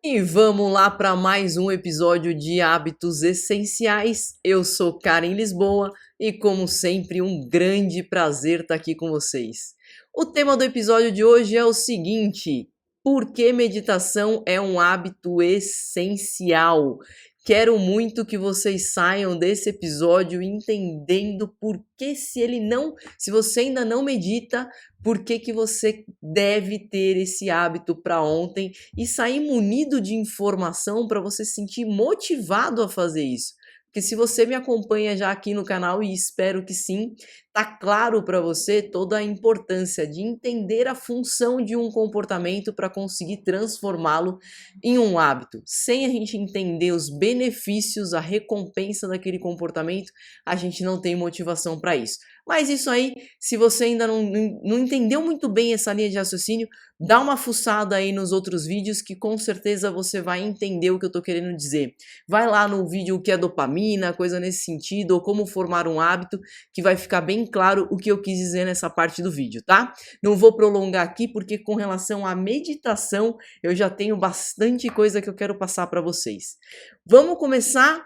E vamos lá para mais um episódio de Hábitos Essenciais. Eu sou Karen Lisboa e, como sempre, um grande prazer estar aqui com vocês. O tema do episódio de hoje é o seguinte: por que meditação é um hábito essencial? Quero muito que vocês saiam desse episódio entendendo por que se você ainda não medita, por que você deve ter esse hábito para ontem e sair munido de informação para você se sentir motivado a fazer isso. Porque se você me acompanha já aqui no canal, e espero que sim, tá claro para você toda a importância de entender a função de um comportamento para conseguir transformá-lo em um hábito. Sem a gente entender os benefícios, a recompensa daquele comportamento, a gente não tem motivação para isso. Mas isso aí, se você ainda não entendeu muito bem essa linha de raciocínio, dá uma fuçada aí nos outros vídeos que com certeza você vai entender o que eu tô querendo dizer. Vai lá no vídeo o que é dopamina, coisa nesse sentido, ou como formar um hábito, que vai ficar bem claro o que eu quis dizer nessa parte do vídeo, tá? Não vou prolongar aqui porque com relação à meditação eu já tenho bastante coisa que eu quero passar para vocês. Vamos começar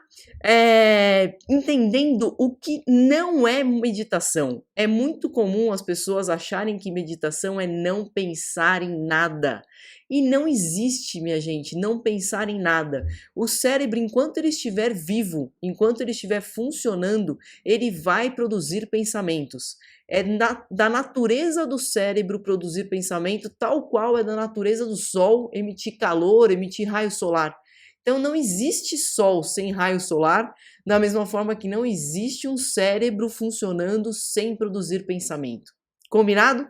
entendendo o que não é meditação. É muito comum as pessoas acharem que meditação é não pensar em nada. E não existe, minha gente, não pensar em nada. O cérebro, enquanto ele estiver vivo, enquanto ele estiver funcionando, ele vai produzir pensamentos. É da natureza do cérebro produzir pensamento, tal qual é da natureza do sol emitir calor, emitir raio solar. Então não existe sol sem raio solar, da mesma forma que não existe um cérebro funcionando sem produzir pensamento. Combinado?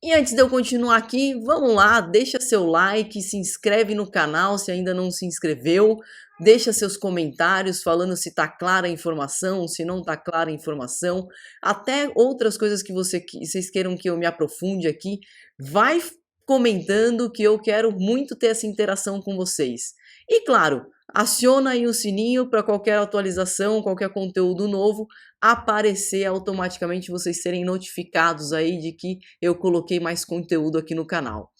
E antes de eu continuar aqui, vamos lá, deixa seu like, se inscreve no canal se ainda não se inscreveu, deixa seus comentários falando se tá clara a informação, se não tá clara a informação, até outras coisas que vocês queiram que eu me aprofunde aqui, vai comentando que eu quero muito ter essa interação com vocês. E claro, aciona aí o sininho para qualquer atualização, qualquer conteúdo novo aparecer automaticamente, vocês serem notificados aí de que eu coloquei mais conteúdo aqui no canal.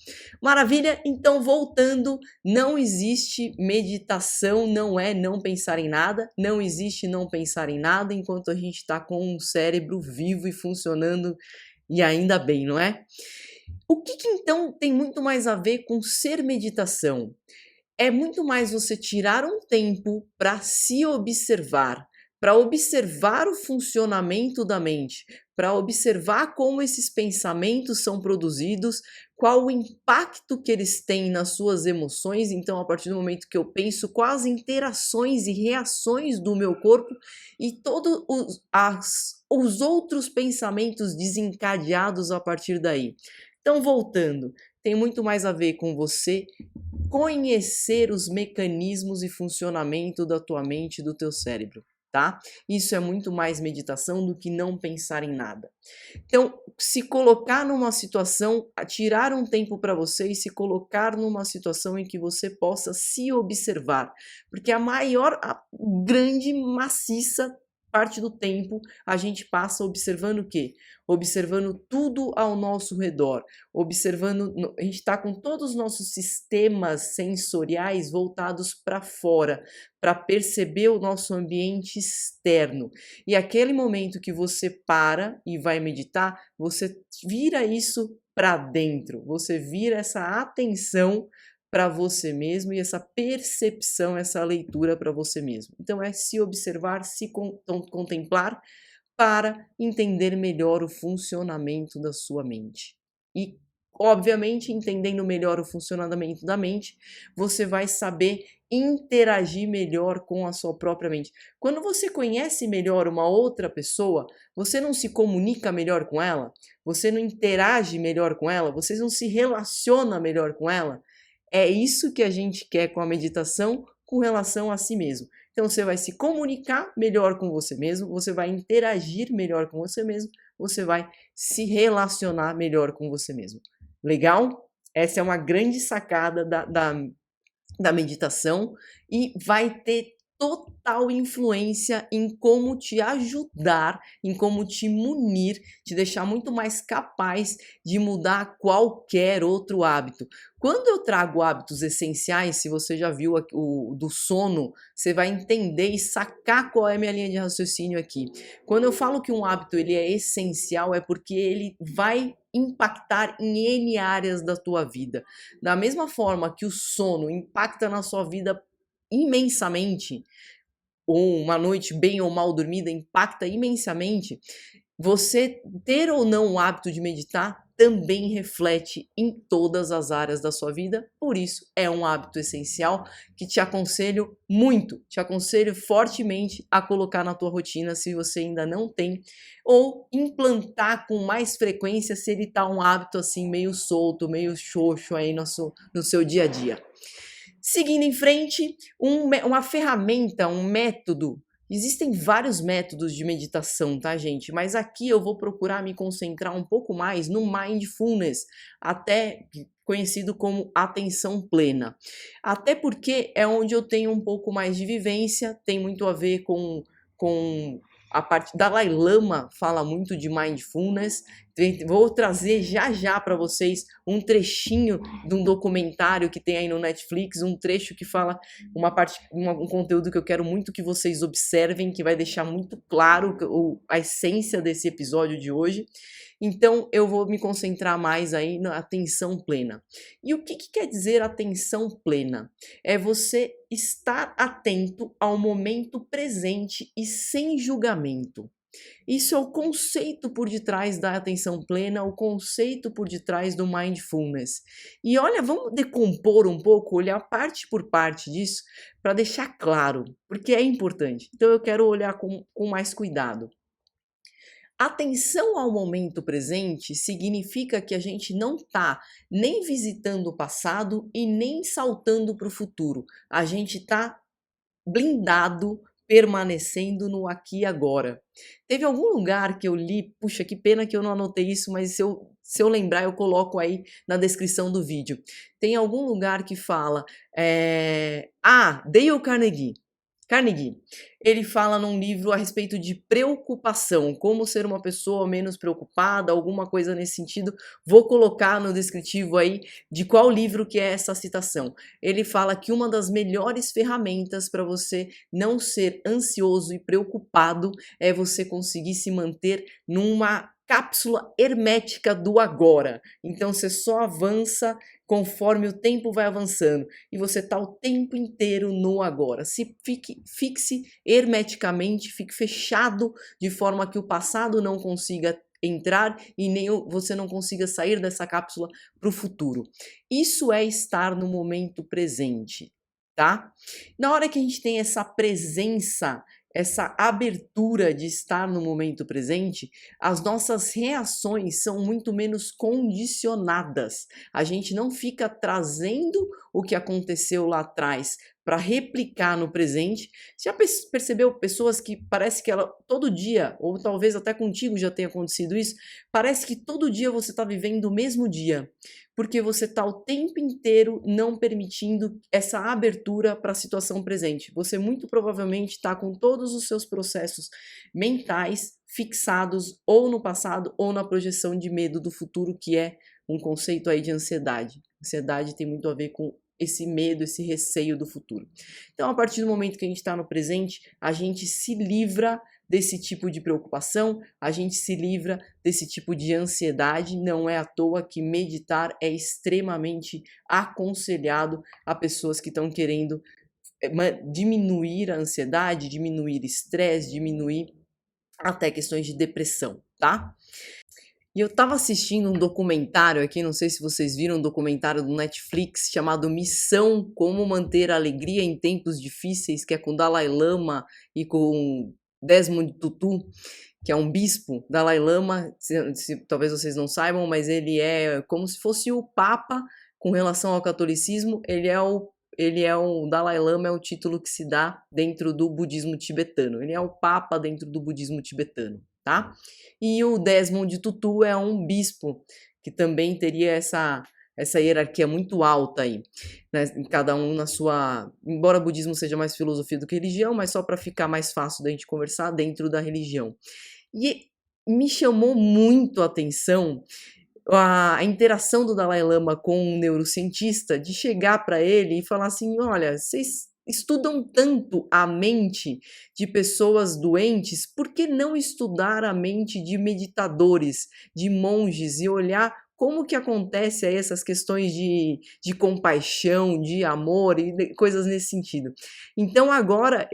Maravilha? Então, voltando, não existe meditação, não é não pensar em nada, não existe não pensar em nada enquanto a gente está com um cérebro vivo e funcionando, e ainda bem, não é? O que então tem muito mais a ver com ser meditação? É muito mais você tirar um tempo para se observar, para observar o funcionamento da mente, para observar como esses pensamentos são produzidos, qual o impacto que eles têm nas suas emoções. Então, a partir do momento que eu penso, quais as interações e reações do meu corpo e todos os outros pensamentos desencadeados a partir daí. Então, voltando, tem muito mais a ver com você conhecer os mecanismos e funcionamento da tua mente e do teu cérebro, tá? Isso é muito mais meditação do que não pensar em nada. Então, se colocar numa situação, tirar um tempo para você e se colocar numa situação em que você possa se observar, porque a grande maciça parte do tempo a gente passa observando o quê? Observando tudo ao nosso redor, observando, a gente está com todos os nossos sistemas sensoriais voltados para fora, para perceber o nosso ambiente externo. E aquele momento que você para e vai meditar, você vira isso para dentro, você vira essa atenção para você mesmo e essa percepção, essa leitura para você mesmo. Então é se observar, se contemplar para entender melhor o funcionamento da sua mente. E, obviamente, entendendo melhor o funcionamento da mente, você vai saber interagir melhor com a sua própria mente. Quando você conhece melhor uma outra pessoa, você não se comunica melhor com ela, você não interage melhor com ela, você não se relaciona melhor com ela. É isso que a gente quer com a meditação com relação a si mesmo. Então você vai se comunicar melhor com você mesmo, você vai interagir melhor com você mesmo, você vai se relacionar melhor com você mesmo. Legal? Essa é uma grande sacada da meditação e vai ter total influência em como te ajudar, em como te munir, te deixar muito mais capaz de mudar qualquer outro hábito. Quando eu trago hábitos essenciais, se você já viu o do sono, você vai entender e sacar qual é a minha linha de raciocínio aqui. Quando eu falo que um hábito ele é essencial, é porque ele vai impactar em N áreas da tua vida. Da mesma forma que o sono impacta na sua vida imensamente, ou uma noite bem ou mal dormida impacta imensamente, você ter ou não o hábito de meditar também reflete em todas as áreas da sua vida, por isso é um hábito essencial que te aconselho muito, te aconselho fortemente a colocar na tua rotina se você ainda não tem, ou implantar com mais frequência se ele tá um hábito assim meio solto, meio xoxo aí no seu dia a dia. Seguindo em frente, uma ferramenta, um método. Existem vários métodos de meditação, tá, gente? Mas aqui eu vou procurar me concentrar um pouco mais no mindfulness, até conhecido como atenção plena. Até porque é onde eu tenho um pouco mais de vivência, tem muito a ver com a parte. Dalai Lama fala muito de mindfulness. Vou trazer já já para vocês um trechinho de um documentário que tem aí no Netflix, um trecho que fala um conteúdo que eu quero muito que vocês observem, que vai deixar muito claro a essência desse episódio de hoje. Então eu vou me concentrar mais aí na atenção plena. E o que quer dizer atenção plena? É você estar atento ao momento presente e sem julgamento. Isso é o conceito por detrás da atenção plena, o conceito por detrás do mindfulness. E olha, vamos decompor um pouco, olhar parte por parte disso, para deixar claro, porque é importante. Então eu quero olhar com mais cuidado. Atenção ao momento presente significa que a gente não está nem visitando o passado e nem saltando para o futuro. A gente está blindado, permanecendo no aqui e agora. Teve algum lugar que eu li, puxa, que pena que eu não anotei isso, mas se eu lembrar, eu coloco aí na descrição do vídeo. Tem algum lugar que fala, Dale Carnegie. Carnegie, ele fala num livro a respeito de preocupação, como ser uma pessoa menos preocupada, alguma coisa nesse sentido. Vou colocar no descritivo aí de qual livro que é essa citação. Ele fala que uma das melhores ferramentas para você não ser ansioso e preocupado é você conseguir se manter numa cápsula hermética do agora. Então você só avança conforme o tempo vai avançando e você está o tempo inteiro no agora. Fixe hermeticamente, fique fechado de forma que o passado não consiga entrar e nem você não consiga sair dessa cápsula para o futuro. Isso é estar no momento presente, tá? Na hora que a gente tem essa presença, essa abertura de estar no momento presente, as nossas reações são muito menos condicionadas. A gente não fica trazendo o que aconteceu lá atrás para replicar no presente. Já percebeu pessoas que parece que ela todo dia, ou talvez até contigo já tenha acontecido isso, parece que todo dia você está vivendo o mesmo dia, porque você está o tempo inteiro não permitindo essa abertura para a situação presente. Você muito provavelmente está com todos os seus processos mentais fixados ou no passado ou na projeção de medo do futuro, que é um conceito aí de ansiedade. Ansiedade tem muito a ver com esse medo, esse receio do futuro. Então, a partir do momento que a gente está no presente, a gente se livra desse tipo de preocupação, a gente se livra desse tipo de ansiedade. Não é à toa que meditar é extremamente aconselhado a pessoas que estão querendo diminuir a ansiedade, diminuir estresse, diminuir até questões de depressão, tá? E eu tava assistindo um documentário aqui, não sei se vocês viram, um documentário do Netflix chamado Missão: Como Manter a Alegria em Tempos Difíceis, que é com Dalai Lama e com Desmond Tutu, que é um bispo. Dalai Lama, talvez vocês não saibam, mas ele é como se fosse o Papa com relação ao catolicismo. O Dalai Lama é o título que se dá dentro do budismo tibetano. Ele é o Papa dentro do budismo tibetano, tá? E o Desmond Tutu é um bispo que também teria essa hierarquia muito alta aí, né? Cada um na sua... Embora o budismo seja mais filosofia do que religião, mas só para ficar mais fácil da gente conversar dentro da religião. E me chamou muito a atenção a interação do Dalai Lama com um neurocientista, de chegar para ele e falar assim: olha, vocês estudam tanto a mente de pessoas doentes, por que não estudar a mente de meditadores, de monges, e olhar como que acontece aí essas questões de compaixão, de amor e coisas nesse sentido. Então agora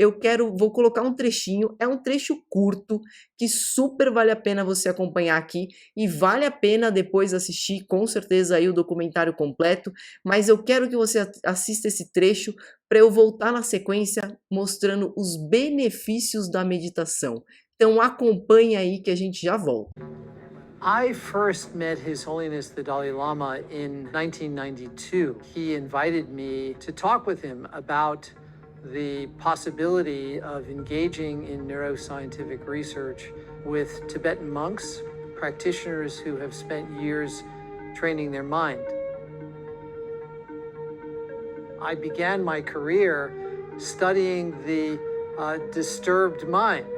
vou colocar um trechinho, é um trecho curto, que super vale a pena você acompanhar aqui, e vale a pena depois assistir, com certeza, aí o documentário completo, mas eu quero que você assista esse trecho para eu voltar na sequência mostrando os benefícios da meditação. Então acompanhe aí que a gente já volta. I first met His Holiness the Dalai Lama in 1992. He invited me to talk with him about the possibility of engaging in neuroscientific research with Tibetan monks, practitioners who have spent years training their mind. I began my career studying the disturbed mind.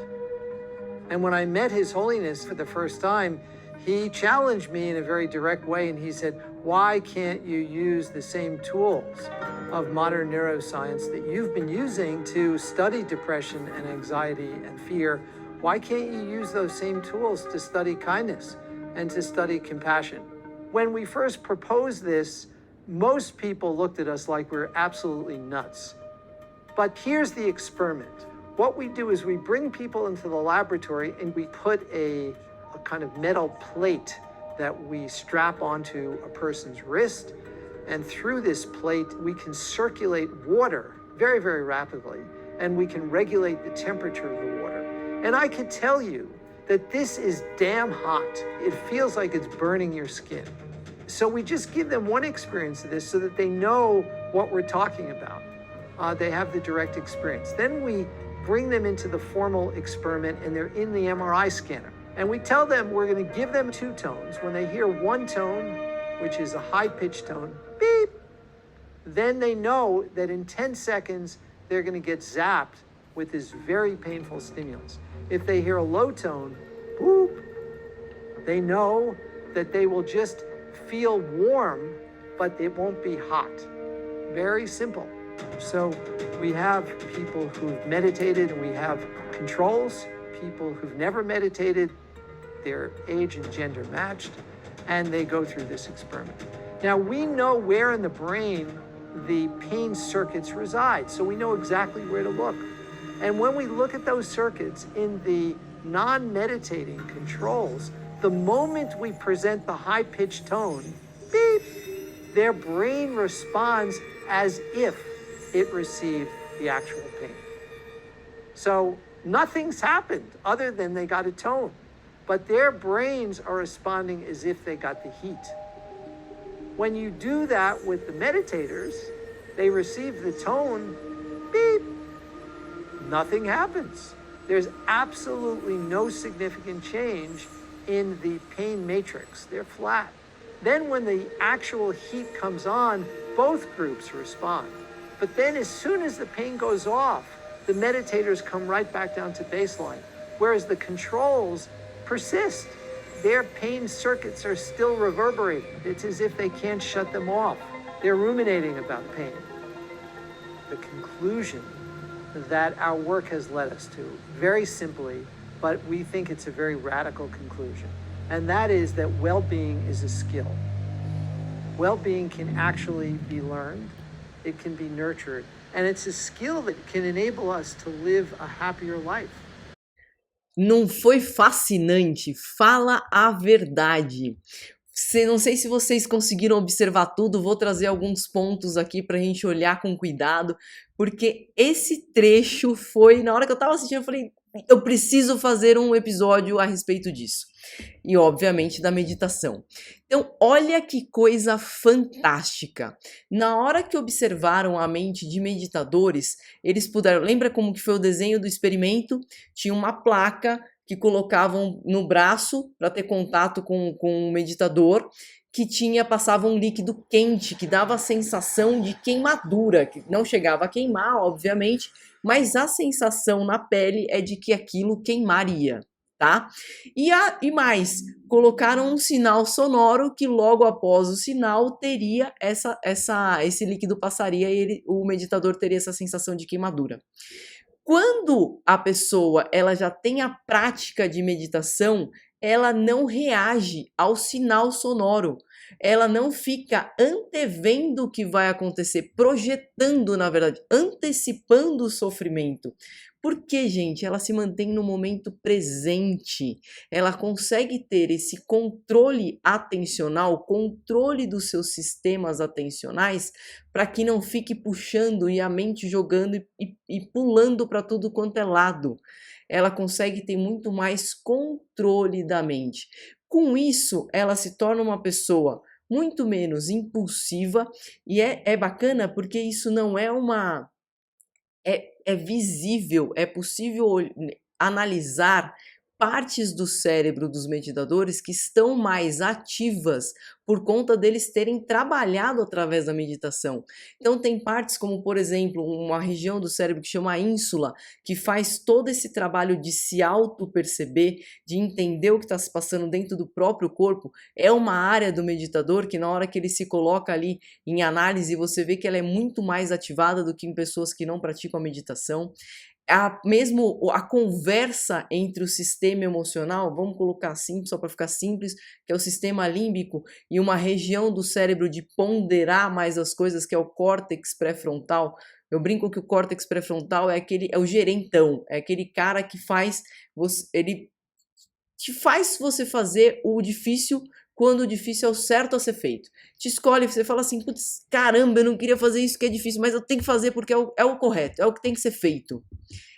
And when I met His Holiness for the first time, he challenged me in a very direct way, and he said, why can't you use the same tools of modern neuroscience that you've been using to study depression and anxiety and fear? Why can't you use those same tools to study kindness and to study compassion? When we first proposed this, most people looked at us like we were absolutely nuts. But here's the experiment. What we do is we bring people into the laboratory and we put a kind of metal plate that we strap onto a person's wrist. And through this plate, we can circulate water very, very rapidly. And we can regulate the temperature of the water. And I can tell you that this is damn hot. It feels like it's burning your skin. So we just give them one experience of this so that they know what we're talking about. They have the direct experience. Then we bring them into the formal experiment and they're in the MRI scanner. And we tell them we're going to give them two tones. When they hear one tone, which is a high-pitched tone, beep, then they know that in 10 seconds, they're going to get zapped with this very painful stimulus. If they hear a low tone, boop, they know that they will just feel warm, but it won't be hot. Very simple. So we have people who've meditated and we have controls, people who've never meditated, their age and gender matched, and they go through this experiment. Now we know where in the brain the pain circuits reside, so we know exactly where to look. And when we look at those circuits in the non-meditating controls, the moment we present the high-pitched tone, beep, their brain responds as if it received the actual pain. So nothing's happened other than they got a tone, but their brains are responding as if they got the heat. When you do that with the meditators, they receive the tone, beep, nothing happens. There's absolutely no significant change in the pain matrix. They're flat. Then when the actual heat comes on, both groups respond. But then as soon as the pain goes off, the meditators come right back down to baseline, whereas the controls persist. Their pain circuits are still reverberating. It's as if they can't shut them off. They're ruminating about pain. The conclusion that our work has led us to, very simply, but we think it's a very radical conclusion, and that is that well-being is a skill. Well-being can actually be learned, it can be nurtured, and it's a skill that can enable us to live a happier life. Não foi fascinante? Fala a verdade. Não sei se vocês conseguiram observar tudo, vou trazer alguns pontos aqui para a gente olhar com cuidado, porque esse trecho foi, na hora que eu estava assistindo, eu falei, eu preciso fazer um episódio a respeito disso. E, obviamente, da meditação. Então, olha que coisa fantástica. Na hora que observaram a mente de meditadores, eles puderam... Lembra como que foi o desenho do experimento? Tinha uma placa que colocavam no braço para ter contato com o meditador. que passava um líquido quente, que dava a sensação de queimadura, que não chegava a queimar, obviamente, mas a sensação na pele é de que aquilo queimaria, tá? E mais, colocaram um sinal sonoro que logo após o sinal teria esse líquido passaria e o meditador teria essa sensação de queimadura. Quando a pessoa ela já tem a prática de meditação, ela não reage ao sinal sonoro. Ela não fica antevendo o que vai acontecer, projetando, na verdade, antecipando o sofrimento. Porque, gente, ela se mantém no momento presente. Ela consegue ter esse controle atencional, controle dos seus sistemas atencionais, para que não fique puxando e a mente jogando e pulando para tudo quanto é lado. Ela consegue ter muito mais controle da mente. Com isso, ela se torna uma pessoa muito menos impulsiva e é bacana porque isso não é uma... É visível, é possível analisar partes do cérebro dos meditadores que estão mais ativas por conta deles terem trabalhado através da meditação. Então tem partes como, por exemplo, uma região do cérebro que chama ínsula, que faz todo esse trabalho de se auto-perceber, de entender o que está se passando dentro do próprio corpo. É uma área do meditador que na hora que ele se coloca ali em análise, você vê que ela é muito mais ativada do que em pessoas que não praticam a meditação. Mesmo a conversa entre o sistema emocional, vamos colocar assim, só para ficar simples, que é o sistema límbico, e uma região do cérebro de ponderar mais as coisas, que é o córtex pré-frontal. Eu brinco que o córtex pré-frontal é o gerentão, é aquele cara que ele te faz você fazer o difícil quando o difícil é o certo a ser feito. Te escolhe, você fala assim, putz, caramba, eu não queria fazer isso que é difícil, mas eu tenho que fazer porque é o correto, é o que tem que ser feito.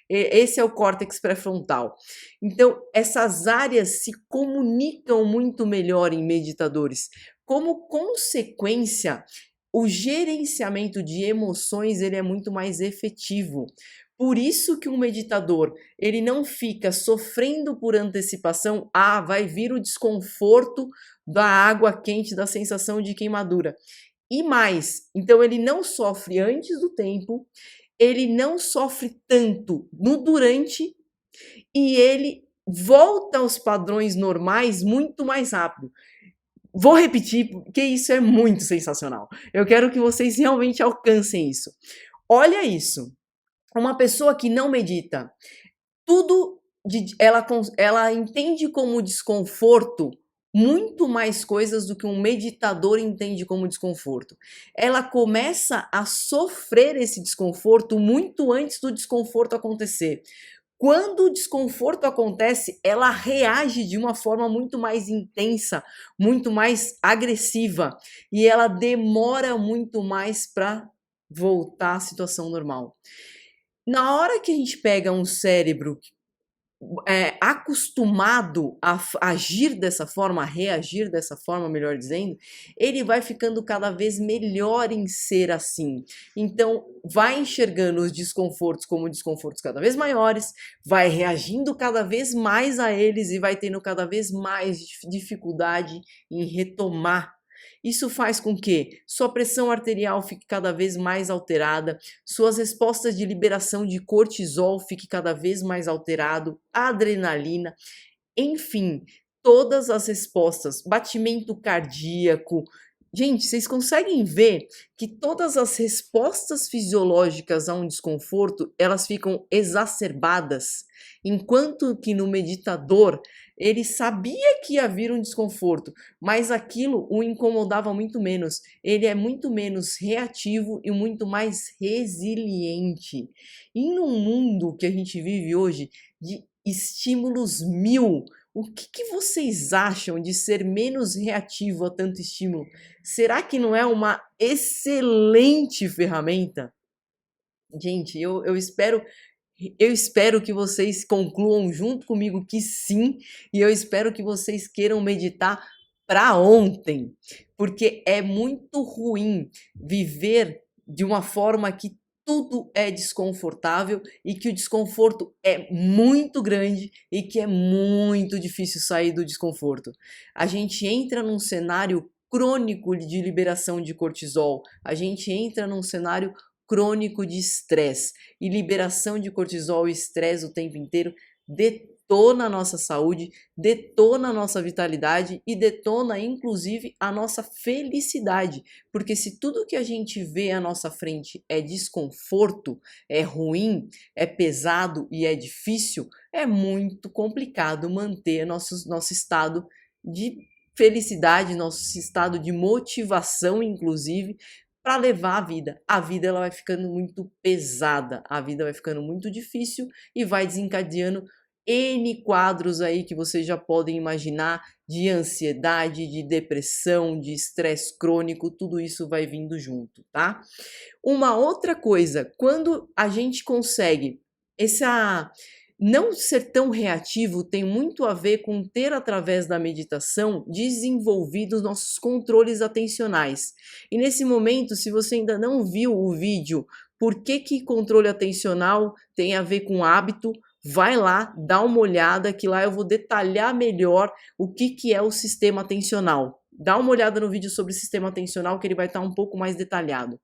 Esse é o córtex pré-frontal. Então, essas áreas se comunicam muito melhor em meditadores. Como consequência, o gerenciamento de emoções ele é muito mais efetivo. Por isso que um meditador, ele não fica sofrendo por antecipação, vai vir o desconforto da água quente, da sensação de queimadura. E mais, então ele não sofre antes do tempo, ele não sofre tanto no durante e ele volta aos padrões normais muito mais rápido. Vou repetir, porque isso é muito sensacional. Eu quero que vocês realmente alcancem isso. Olha isso. Uma pessoa que não medita, ela entende como desconforto muito mais coisas do que um meditador entende como desconforto. Ela começa a sofrer esse desconforto muito antes do desconforto acontecer. Quando o desconforto acontece, ela reage de uma forma muito mais intensa, muito mais agressiva, e ela demora muito mais para voltar à situação normal. Na hora que a gente pega um cérebro acostumado a agir dessa forma, a reagir dessa forma, melhor dizendo, ele vai ficando cada vez melhor em ser assim. Então, vai enxergando os desconfortos como desconfortos cada vez maiores, vai reagindo cada vez mais a eles e vai tendo cada vez mais dificuldade em retomar. Isso faz com que sua pressão arterial fique cada vez mais alterada, suas respostas de liberação de cortisol fique cada vez mais alterado, adrenalina, enfim, todas as respostas, batimento cardíaco. Gente, vocês conseguem ver que todas as respostas fisiológicas a um desconforto, elas ficam exacerbadas, enquanto que no meditador, ele sabia que ia vir um desconforto, mas aquilo o incomodava muito menos. Ele é muito menos reativo e muito mais resiliente. E num mundo que a gente vive hoje de estímulos mil, o que vocês acham de ser menos reativo a tanto estímulo? Será que não é uma excelente ferramenta? Gente, eu espero que vocês concluam junto comigo que sim, e eu espero que vocês queiram meditar para ontem, porque é muito ruim viver de uma forma que tudo é desconfortável e que o desconforto é muito grande e que é muito difícil sair do desconforto. A gente entra num cenário crônico de liberação de cortisol. A gente entra num cenário crônico de estresse. E liberação de cortisol e estresse o tempo inteiro detona a nossa saúde, detona a nossa vitalidade e detona inclusive a nossa felicidade, porque se tudo que a gente vê à nossa frente é desconforto, é ruim, é pesado e é difícil, é muito complicado manter nosso estado de felicidade, nosso estado de motivação, inclusive, para levar a vida. A vida ela vai ficando muito pesada, a vida vai ficando muito difícil e vai desencadeando N quadros aí que vocês já podem imaginar de ansiedade, de depressão, de estresse crônico, tudo isso vai vindo junto, tá? Uma outra coisa, quando a gente consegue não ser tão reativo, tem muito a ver com ter, através da meditação, desenvolvido os nossos controles atencionais. E nesse momento, se você ainda não viu o vídeo Por que controle atencional tem a ver com hábito, vai lá, dá uma olhada, que lá eu vou detalhar melhor o que é o sistema atencional. Dá uma olhada no vídeo sobre o sistema atencional, que ele vai estar um pouco mais detalhado.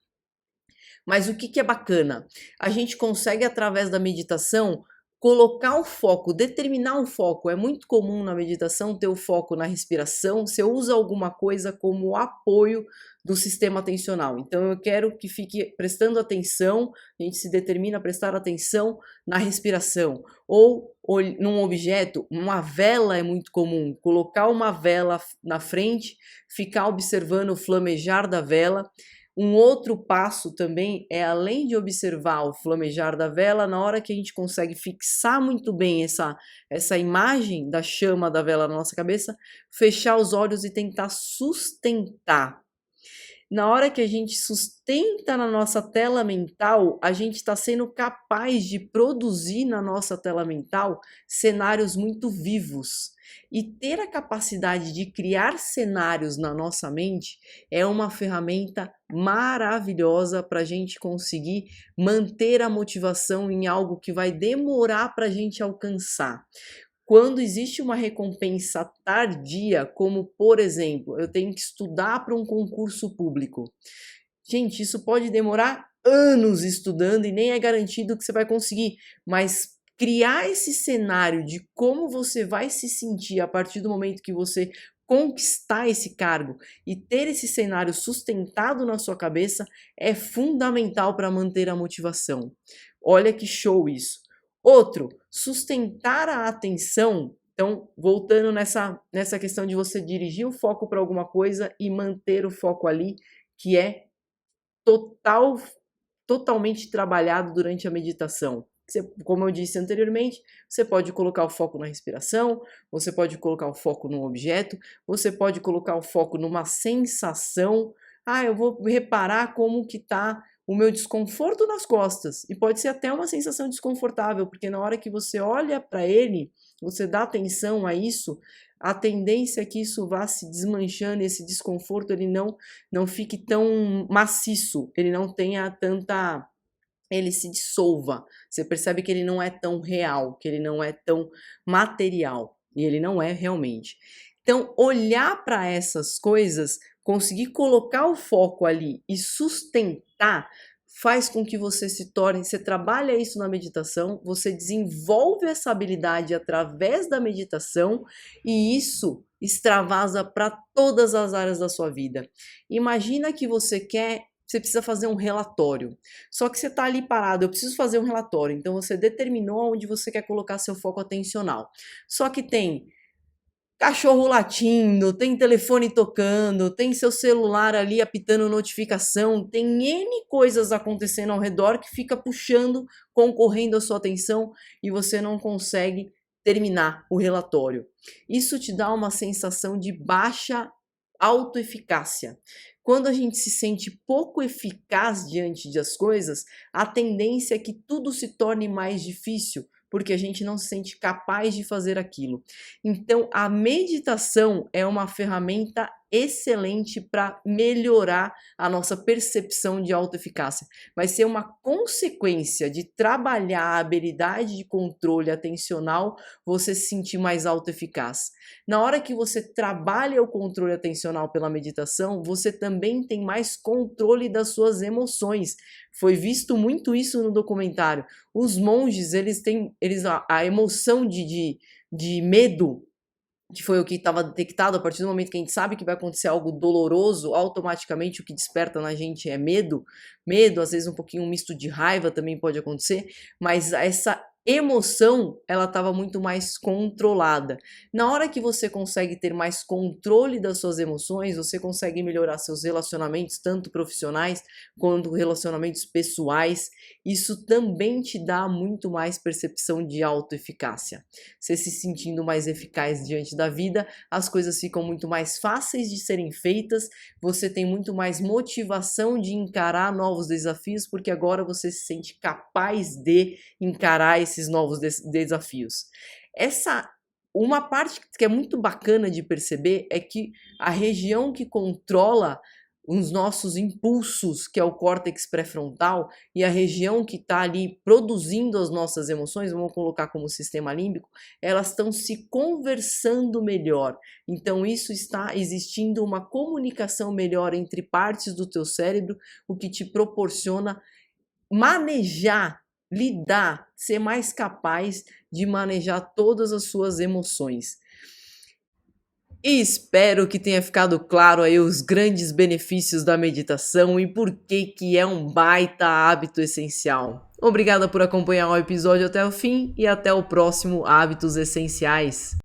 Mas o que é bacana? A gente consegue, através da meditação, colocar o foco, determinar o foco. É muito comum na meditação ter o foco na respiração. Você usa alguma coisa como apoio do sistema atencional. Então eu quero que fique prestando atenção, a gente se determina a prestar atenção na respiração. Ou num objeto, uma vela é muito comum. Colocar uma vela na frente, ficar observando o flamejar da vela. Um outro passo também é, além de observar o flamejar da vela, na hora que a gente consegue fixar muito bem essa imagem da chama da vela na nossa cabeça, fechar os olhos e tentar sustentar. Na hora que a gente sustenta na nossa tela mental, a gente está sendo capaz de produzir na nossa tela mental cenários muito vivos. E ter a capacidade de criar cenários na nossa mente é uma ferramenta maravilhosa para a gente conseguir manter a motivação em algo que vai demorar para a gente alcançar. Quando existe uma recompensa tardia, como por exemplo, eu tenho que estudar para um concurso público. Gente, isso pode demorar anos estudando e nem é garantido que você vai conseguir, mas criar esse cenário de como você vai se sentir a partir do momento que você conquistar esse cargo e ter esse cenário sustentado na sua cabeça é fundamental para manter a motivação. Olha que show isso! Outro, sustentar a atenção. Então, voltando nessa questão de você dirigir o foco para alguma coisa e manter o foco ali, que é totalmente trabalhado durante a meditação. Como eu disse anteriormente, você pode colocar o foco na respiração, você pode colocar o foco num objeto, você pode colocar o foco numa sensação. Eu vou reparar como que está o meu desconforto nas costas. E pode ser até uma sensação desconfortável, porque na hora que você olha para ele, você dá atenção a isso, a tendência é que isso vá se desmanchando, esse desconforto ele não fique tão maciço, ele não tenha tanta... ele se dissolva. Você percebe que ele não é tão real, que ele não é tão material. E ele não é realmente. Então, olhar para essas coisas, conseguir colocar o foco ali e sustentar, faz com que você se torne, você trabalha isso na meditação, você desenvolve essa habilidade através da meditação e isso extravasa para todas as áreas da sua vida. Imagina que você precisa fazer um relatório. Só que você está ali parado, eu preciso fazer um relatório. Então você determinou onde você quer colocar seu foco atencional. Só que tem cachorro latindo, tem telefone tocando, tem seu celular ali apitando notificação, tem N coisas acontecendo ao redor que fica puxando, concorrendo a sua atenção e você não consegue terminar o relatório. Isso te dá uma sensação de baixa autoeficácia. Quando a gente se sente pouco eficaz diante das coisas, a tendência é que tudo se torne mais difícil, porque a gente não se sente capaz de fazer aquilo. Então, a meditação é uma ferramenta excelente para melhorar a nossa percepção de autoeficácia. Vai ser uma consequência de trabalhar a habilidade de controle atencional, você se sentir mais autoeficaz. Na hora que você trabalha o controle atencional pela meditação, você também tem mais controle das suas emoções. Foi visto muito isso no documentário. Os monges, a emoção de medo, que foi o que estava detectado. A partir do momento que a gente sabe que vai acontecer algo doloroso, automaticamente o que desperta na gente é medo. Medo, às vezes um pouquinho um misto de raiva também pode acontecer, mas essa emoção, ela estava muito mais controlada. Na hora que você consegue ter mais controle das suas emoções, você consegue melhorar seus relacionamentos, tanto profissionais quanto relacionamentos pessoais. Isso também te dá muito mais percepção de autoeficácia. Você se sentindo mais eficaz diante da vida, as coisas ficam muito mais fáceis de serem feitas, você tem muito mais motivação de encarar novos desafios, porque agora você se sente capaz de encarar esses novos desafios. Uma parte que é muito bacana de perceber é que a região que controla os nossos impulsos, que é o córtex pré-frontal, e a região que está ali produzindo as nossas emoções, vamos colocar como sistema límbico, elas estão se conversando melhor. Então isso está existindo uma comunicação melhor entre partes do teu cérebro, o que te proporciona manejar, lidar, ser mais capaz de manejar todas as suas emoções. E espero que tenha ficado claro aí os grandes benefícios da meditação e por que é um baita hábito essencial. Obrigada por acompanhar o episódio até o fim e até o próximo Hábitos Essenciais.